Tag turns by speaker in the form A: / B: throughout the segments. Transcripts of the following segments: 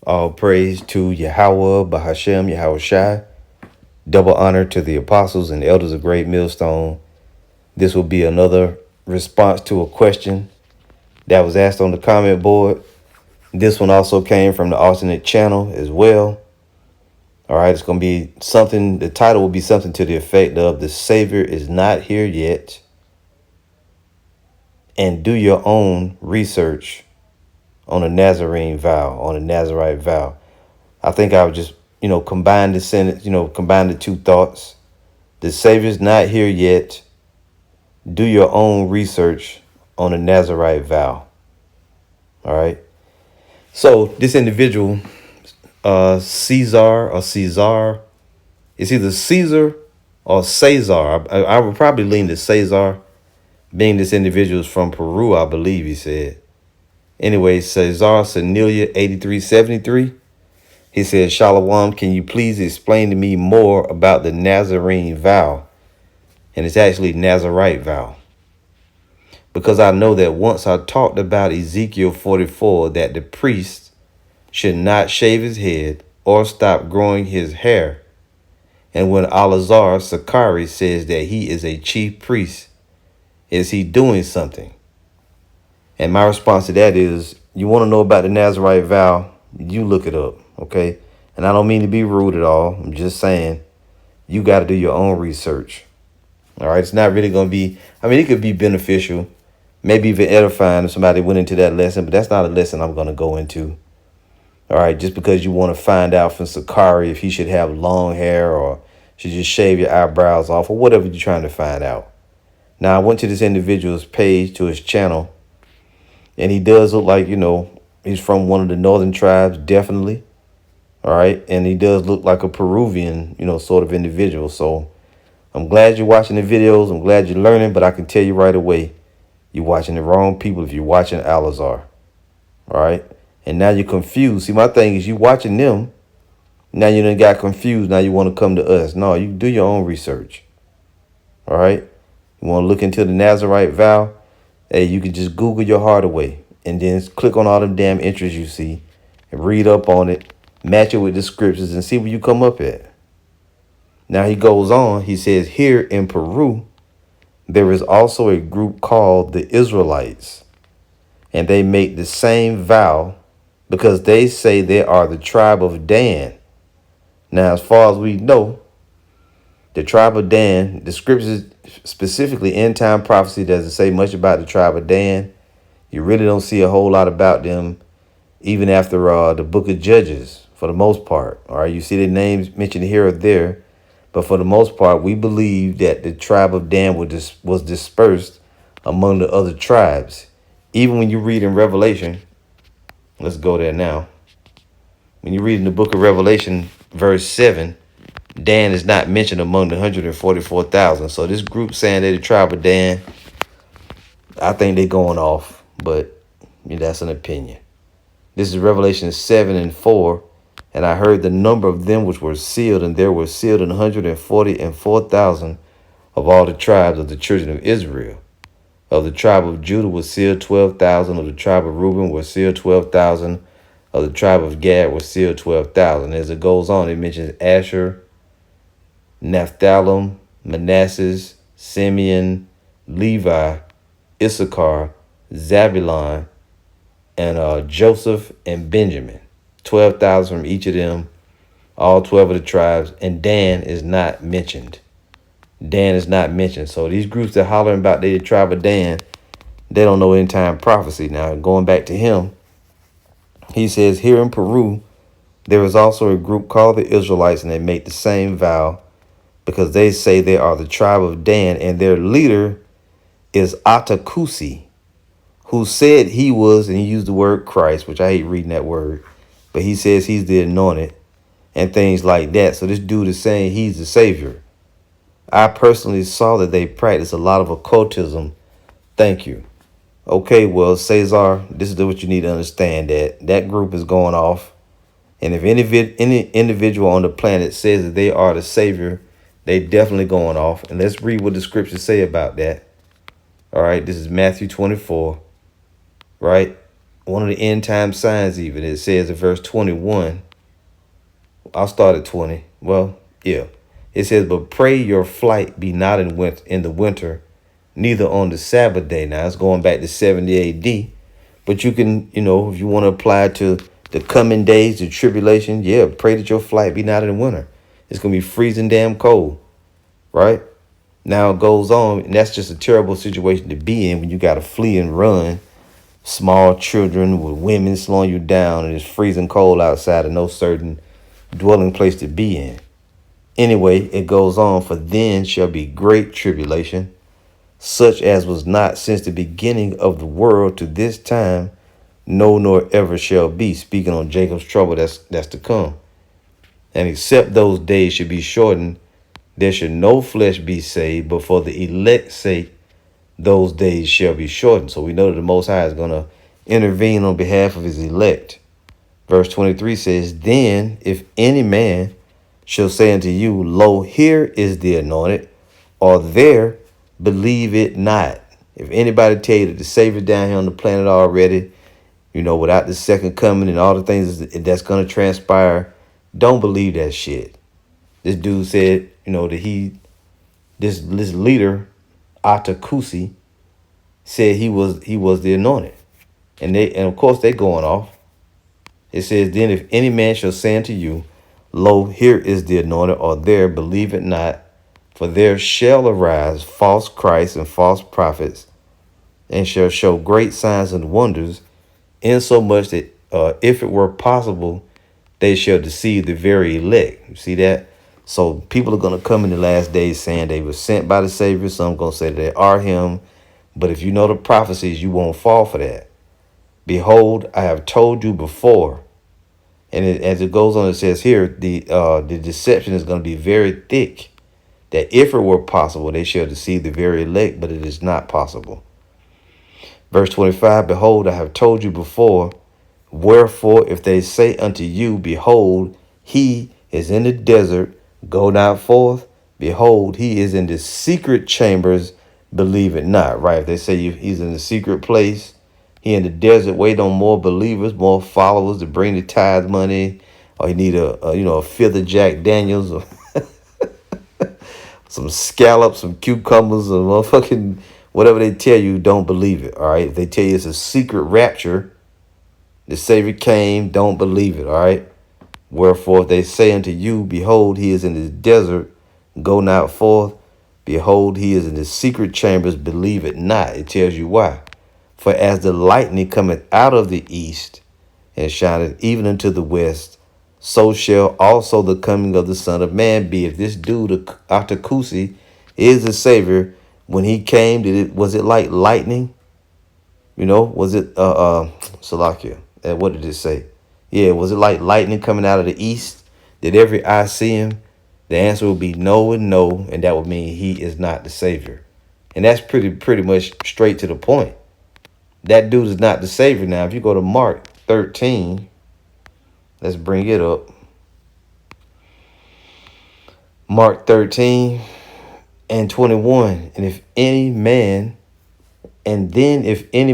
A: All praise to Yahweh, Bahashem, Yahweh Shai. Double honor to the apostles and elders of Great Millstone. This will be another response to a question that was asked on the comment board. This one also came from the alternate channel as well. All right, it's going to be something, the title will be something to the effect of "The Savior is not here yet," and do your own research on a Nazarene vow, on a Nazarite vow. I think I would just, combine the sentence, combine the two thoughts. The Savior's not here yet. Do your own research on a Nazarite vow. All right. So this individual, Caesar, it's either Caesar or Cesar. I would probably lean to Cesar, being this individual is from Peru, I believe he said. Anyway, Cesar Senilia 8373. He says, Shalom, can you please explain to me more about the Nazarene vow? And it's actually Nazarite vow. Because I know that once I talked about Ezekiel 44, that the priest should not shave his head or stop growing his hair. And when Alazar Sakari says that he is a chief priest, is he doing something? And my response to that is, you want to know about the Nazarite vow, you look it up, okay? And I don't mean to be rude at all. I'm just saying, you got to do your own research. All right, it's not really going to be, it could be beneficial, maybe even edifying if somebody went into that lesson, but that's not a lesson I'm going to go into. All right, just because you want to find out from Sakari if he should have long hair or should just shave your eyebrows off or whatever you're trying to find out. Now, I went to this individual's page, to his channel, and he does look like, he's from one of the northern tribes, definitely. All right, and he does look like a Peruvian, sort of individual. So I'm glad you're watching the videos. I'm glad you're learning, but I can tell you right away, you're watching the wrong people if you're watching Alazar. All right. And now you're confused. See, my thing is you watching them. Now you done got confused. Now you want to come to us. No, you do your own research. All right. You want to look into the Nazarite vow? Hey, you can just Google your heart away and then click on all them damn entries you see and read up on it, match it with the scriptures and see where you come up at. Now he goes on. He says, here in Peru, there is also a group called the Israelites, and they make the same vow because they say they are the tribe of Dan. Now, as far as we know, the tribe of Dan, the scriptures, specifically end time prophecy, doesn't say much about the tribe of Dan. You really don't see a whole lot about them, even after the book of Judges, for the most part. All right, you see their names mentioned here or there, but for the most part, we believe that the tribe of Dan was dispersed among the other tribes. Even when you read in Revelation, let's go there now. When you read in the book of Revelation, verse 7, Dan is not mentioned among the 144,000. So this group saying they're the tribe of Dan, I think they're going off, but that's an opinion. This is Revelation 7 and 4. And I heard the number of them which were sealed, and there were sealed 144,000 of all the tribes of the children of Israel. Of the tribe of Judah was sealed 12,000. Of the tribe of Reuben was sealed 12,000. Of the tribe of Gad was sealed 12,000. As it goes on, it mentions Asher, Naphtali, Manasseh, Simeon, Levi, Issachar, Zabulon, and Joseph and Benjamin. 12,000 from each of them, all 12 of the tribes, and Dan is not mentioned. Dan is not mentioned. So these groups that hollering about the tribe of Dan, they don't know end time prophecy. Now, going back to him, he says, here in Peru, there is also a group called the Israelites, and they make the same vow because they say they are the tribe of Dan, and their leader is Atakusi, who said he was, and he used the word Christ, which I hate reading that word, but he says he's the anointed and things like that. So this dude is saying he's the savior. I personally saw that they practice a lot of occultism. Thank you. Okay, well, Cesar, this is what you need to understand, that that group is going off. And if any individual on the planet says that they are the savior, they definitely going off. And let's read what the scriptures say about that. All right, this is Matthew 24, right? one of the end time signs even. It says in verse 21, I'll start at 20. Well, yeah. It says, but pray your flight be not in the winter, neither on the Sabbath day. Now it's going back to 70 AD. But you can, if you want to apply to the coming days, the tribulation, yeah, pray that your flight be not in the winter. It's going to be freezing damn cold, right? Now it goes on, and that's just a terrible situation to be in when you got to flee and run. Small children with women slowing you down, and it's freezing cold outside and no certain dwelling place to be in. Anyway, it goes on, for then shall be great tribulation, such as was not since the beginning of the world to this time, no, nor ever shall be. Speaking on Jacob's trouble that's to come. And except those days should be shortened, there should no flesh be saved, but for the elect's sake, those days shall be shortened. So we know that the Most High is going to intervene on behalf of his elect. Verse 23 says, then if any man shall say unto you, lo, here is the anointed, or there, believe it not. If anybody tell you that the Savior down here on the planet already, without the second coming and all the things that's going to transpire, don't believe that shit. This dude said, that this leader, Atakusi, said he was the anointed. And of course they going off. It says, then if any man shall say unto you, lo, here is the anointed, or there, believe it not, for there shall arise false Christs and false prophets, and shall show great signs and wonders, insomuch that if it were possible, they shall deceive the very elect. You see that? So people are going to come in the last days saying they were sent by the Savior. Some going to say they are him. But if you know the prophecies, you won't fall for that. Behold, I have told you before. And as it goes on, it says here, the deception is going to be very thick, that if it were possible, they shall deceive the very elect, but it is not possible. Verse 25, behold, I have told you before. Wherefore, if they say unto you, behold, he is in the desert, go not forth. Behold, he is in the secret chambers, believe it not. Right? If they say he's in the secret place, he in the desert, wait on more believers, more followers to bring the tithe money, or he need a fifth of Jack Daniels, or some scallops, some cucumbers, or motherfucking whatever they tell you, don't believe it. All right? If they tell you it's a secret rapture, the Savior came, don't believe it, all right? Wherefore, if they say unto you, behold, he is in the desert, go not forth. Behold, he is in the secret chambers, believe it not. It tells you why. For as the lightning cometh out of the east, and shineth even unto the west, so shall also the coming of the Son of Man be. If this dude, Atakusi, is the Savior, when he came, was it like lightning? Was it Salakia? What did it say? Yeah, was it like lightning coming out of the east? Did every eye see him? The answer would be no and no, and that would mean he is not the Savior. And that's pretty much straight to the point. That dude is not the Savior. Now, if you go to Mark 13, let's bring it up. Mark 13 and 21. And if any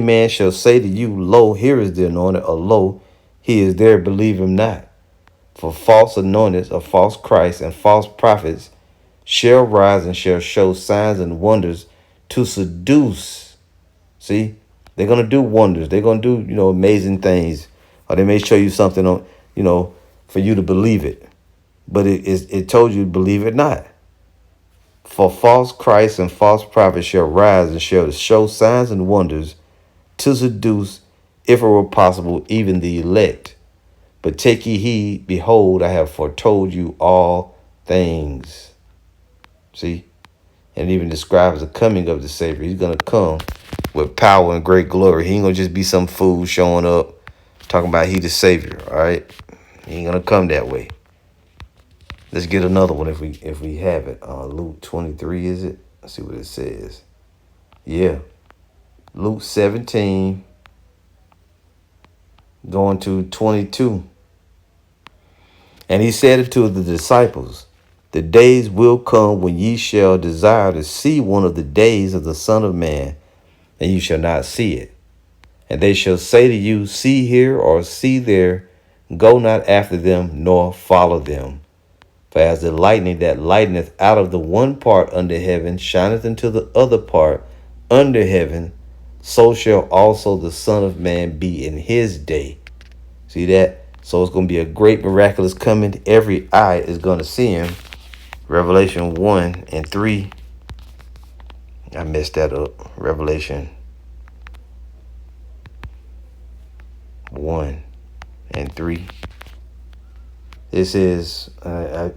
A: man shall say to you, lo, here is the anointed, or lo, he is there, believe him not. For false anointeds, or false Christs, and false prophets shall rise and shall show signs and wonders to seduce. See, they're going to do wonders. They're going to do, amazing things. Or they may show you something on, for you to believe it. But it told you to believe it not. For false Christs and false prophets shall rise and shall show signs and wonders to seduce, if it were possible, even the elect. But take ye heed, behold, I have foretold you all things. See? And it even describes the coming of the Savior. He's going to come with power and great glory. He ain't going to just be some fool showing up talking about he the Savior, all right? He ain't going to come that way. Let's get another one if we have it. Luke 23, is it? Let's see what it says. Yeah. Luke 17, going to 22. And he said unto the disciples, the days will come when ye shall desire to see one of the days of the Son of Man, and you shall not see it. And they shall say to you, see here or see there, go not after them, nor follow them. For as the lightning that lighteneth out of the one part under heaven shineth into the other part under heaven, so shall also the Son of Man be in his day. See that? So it's going to be a great miraculous coming. Every eye is going to see him. Revelation 1 and 3. I messed that up. Revelation 1 and 3. This is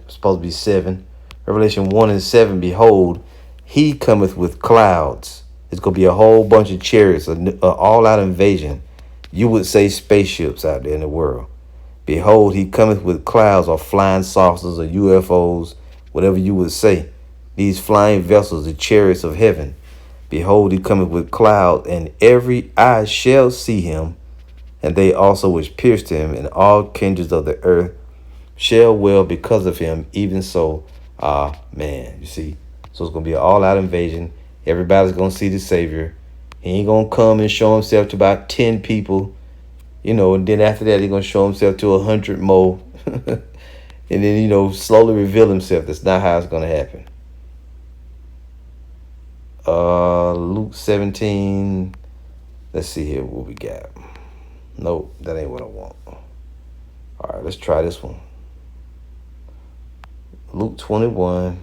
A: supposed to be 7. Revelation 1 and 7. Behold, he cometh with clouds. It's going to be a whole bunch of chariots, an all-out invasion. You would say spaceships out there in the world. Behold, he cometh with clouds, or flying saucers, or UFOs, whatever you would say. These flying vessels, the chariots of heaven. Behold, he cometh with clouds, and every eye shall see him, and they also which pierced him, and all kindreds of the earth shall well because of him. Even so, amen. You see? So it's going to be an all-out invasion. Everybody's going to see the Savior. He ain't going to come and show himself to about 10 people, and then after that, he's going to show himself to 100 more. And then, slowly reveal himself. That's not how it's going to happen. Luke 17. Let's see here what we got. Nope, that ain't what I want. All right, let's try this one. Luke 21.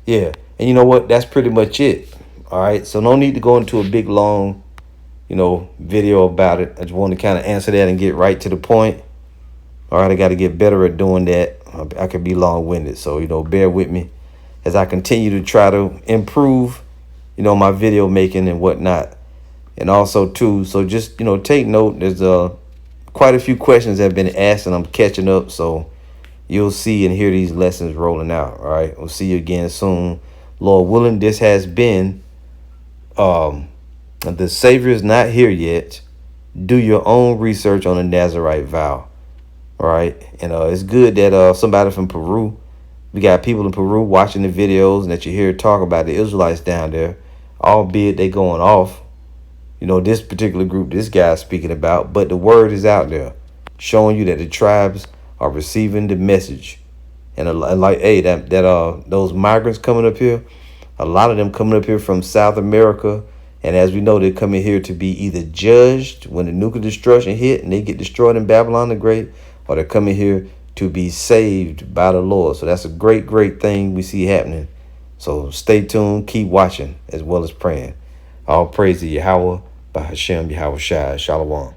A: Yeah, and you know what? That's pretty much it. All right, so no need to go into a big, long, video about it. I just want to kind of answer that and get right to the point. All right, I got to get better at doing that. I could be long-winded, so, bear with me as I continue to try to improve, my video making and whatnot. And also, too, so just, take note. There's quite a few questions that have been asked, and I'm catching up, so you'll see and hear these lessons rolling out. All right, we'll see you again soon. Lord willing, this has been The Savior is not here yet. Do your own research on the Nazarite Vow. All right. And it's good that somebody from Peru, we got people in Peru watching the videos and that you hear talk about the Israelites down there, albeit they going off, this particular group this guy's speaking about. But the word is out there showing you that the tribes are receiving the message. And like, hey, those migrants coming up here, a lot of them coming up here from South America. And as we know, they're coming here to be either judged when the nuclear destruction hit and they get destroyed in Babylon the Great, or they're coming here to be saved by the Lord. So that's a great, great thing we see happening. So stay tuned, keep watching, as well as praying. All praise to Yahweh, by Hashem, Yahweh Shai, Shalom.